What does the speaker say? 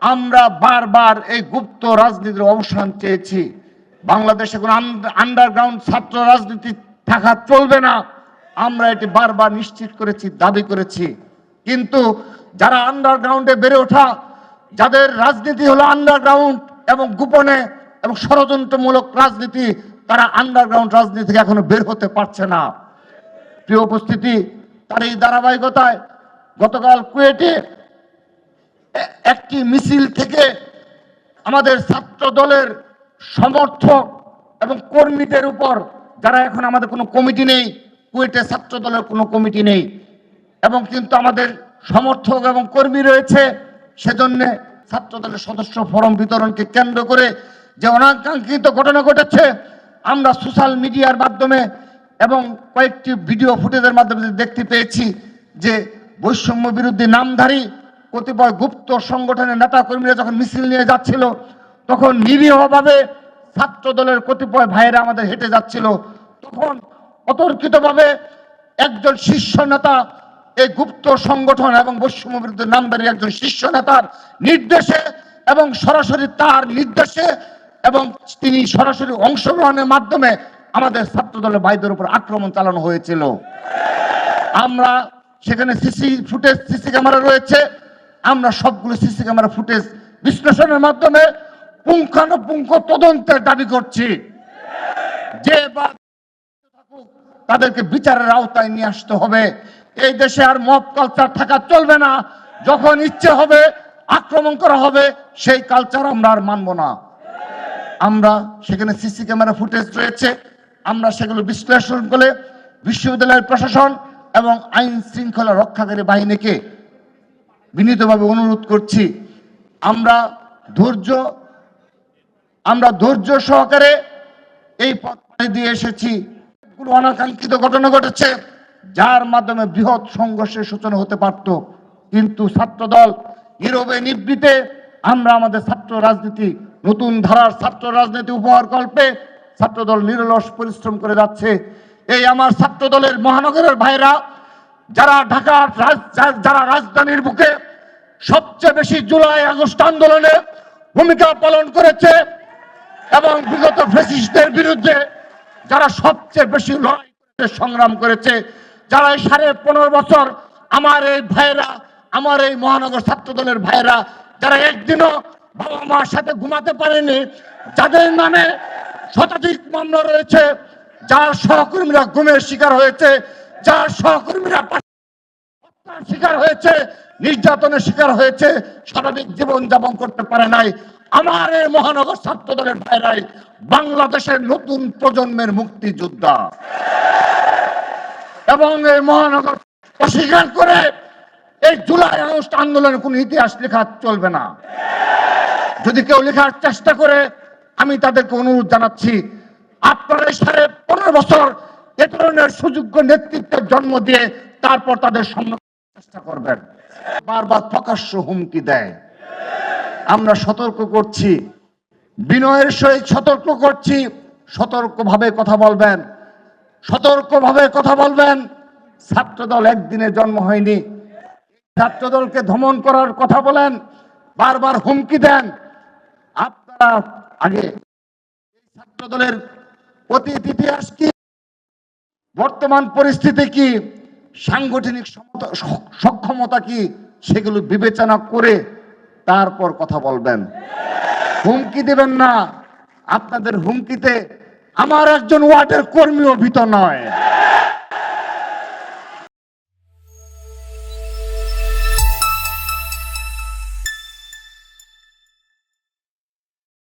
আমরা বারবার এই গুপ্ত রাজনীতির অবসান চেয়েছি। বাংলাদেশে কোনো আন্ডারগ্রাউন্ড ছাত্র রাজনীতি থাকা চলবে না, আমরা এটি বারবার নিশ্চিত করেছি, দাবি করেছি। কিন্তু যারা আন্ডারগ্রাউন্ডে বেড়ে ওঠা, যাদের রাজনীতি হলো আন্ডারগ্রাউন্ড এবং গোপনে এবং ষড়যন্ত্রমূলক রাজনীতি, তারা আন্ডারগ্রাউন্ড রাজনীতি থেকে এখনো বের হতে পারছে না। প্রিয় উপস্থিতি, তার এই ধারাবাহিকতায় গতকাল কুয়েটে একটি মিছিল থেকে আমাদের ছাত্র দলের সমর্থক এবং কর্মীদের উপর, যারা এখন আমাদের কোনো কমিটি নেই, কুয়েটে ছাত্র দলের কোনো কমিটি নেই, এবং কিন্তু আমাদের সমর্থক এবং কর্মী রয়েছে, সেজন্য ছাত্র দলের সদস্য ফরম বিতরণকে কেন্দ্র করে যে অনাকাঙ্ক্ষিত ঘটনা ঘটেছে, আমরা সোশ্যাল মিডিয়ার মাধ্যমে এবং কয়েকটি ভিডিও ফুটেজের মাধ্যমে দেখতে পেয়েছি যে বৈষম্য বিরোধী নামধারী কতিপয় গুপ্ত সংগঠনের নেতা কর্মীরা যখন মিছিল নিয়ে যাচ্ছিল, তখন নিরীহভাবে ছাত্র দলের কতিপয় ভাইয়েরা আমাদের হেঁটে যাচ্ছিল। তখন অতর্কিতভাবে একজন শীর্ষ নেতা, এই গুপ্ত সংগঠন এবং বৈষম্য বিরোধী নামধারী একজন শীর্ষ নেতার নির্দেশে এবং সরাসরি তার নির্দেশে এবং তিনি সরাসরি অংশগ্রহণের মাধ্যমে আমাদের ছাত্র দলের ভাইদের উপর আক্রমণ চালানো হয়েছিল। আমরা সেখানে সিসি ক্যামেরা রয়েছে, আমরা সবগুলো সিসি ক্যামেরা ফুটেজ বিশ্লেষণের মাধ্যমে পুঙ্খানুপুঙ্খ তদন্তের দাবি করছি। যে তাদেরকে বিচারের আওতায় নিয়ে আসতে হবে। এই দেশে আর মব কালচার থাকা চলবে না। যখন ইচ্ছে হবে আক্রমণ করা হবে, সেই কালচার আমরা আর মানব না। আমরা সেখানে সিসি ক্যামেরা ফুটেজ রয়েছে, আমরা সেগুলো বিশ্লেষণ করে বিশ্ববিদ্যালয়ের প্রশাসন এবং আইন শৃঙ্খলা রক্ষাকারী বাহিনীকে বিনীতভাবে অনুরোধ করছি, আমরা ধৈর্য সহকারে এই পথ দিয়ে এসেছি। অনাকাঙ্ক্ষিত ঘটনা ঘটেছে, যার মাধ্যমে বৃহৎ সংঘর্ষের সূচনা হতে পারত, কিন্তু ছাত্রদল নীরবে নিবৃতে আমরা আমাদের ছাত্র রাজনীতি, নতুন ধারার ছাত্র রাজনীতি উপহার কল্পে ছাত্রদল নিরলস পরিশ্রম করে যাচ্ছে। এই আমার ছাত্রদলের মহানগরের ভাইরা, যারা ঢাকার যারা রাজধানীর বুকে সবচেয়ে বেশি জুলাই আগস্ট আন্দোলনে ভূমিকা পালন করেছে এবং বিগত ফ্যাসিস্টদের বিরুদ্ধে যারা সবচেয়ে বেশি লড়াই সংগ্রাম করেছে, যারা 15.5 বছর আমার এই ভাইরা, আমার এই মহানগর ছাত্র দলের ভাইরা, যারা একদিনও বাবা মার সাথে ঘুমাতে পারেনি, যাদের নামে শতাধিক মামলা রয়েছে, যার সহকর্মীরা গুমের শিকার হয়েছে, যার সহকর্মীরা শিকার হয়েছে, নির্যাতনের শিকার হয়েছে, স্বাভাবিক জীবন যাপন করতে পারে নাই, আমার এই মহানগর ছাত্র দলের ভাইরাই বাংলাদেশের নতুন প্রজন্মের মুক্তিযোদ্ধা। এবং এই মহানগর অস্বীকার করে এই জুলাই আগস্ট আন্দোলনের কোন ইতিহাস লেখা চলবে না। যদি কেউ লেখার চেষ্টা করে, আমি তাদেরকে অনুরোধ জানাচ্ছি, আপনারা 15.5 বছর এ ধরনের সুযোগ্য নেতৃত্বের জন্ম দিয়ে তারপর তাদের সম্মুখীন চেষ্টা করবেন। বারবার প্রকাশ্য হুমকি দেয়, আমরা সতর্ক করছি, বিনয়ের সহিত সতর্ক করছি, সতর্কভাবে কথা বলবেন, সতর্কভাবে কথা বলবেন। ছাত্রদল একদিনে জন্ম হয়নি, ছাত্রদলকে দমন করার কথা বলেন, বারবার হুমকি দেন। আপনারা আগে ছাত্রদলের অতীত ইতিহাস কি, বর্তমান পরিস্থিতি কি, সাংগঠনিক সক্ষমতা কি, সেগুলো বিবেচনা করে তারপর কথা বলবেন। হুমকি দেবেন না। আপনাদের হুমকিতে আমার একজন ওয়ার্ডের কর্মীও ভীত নয়।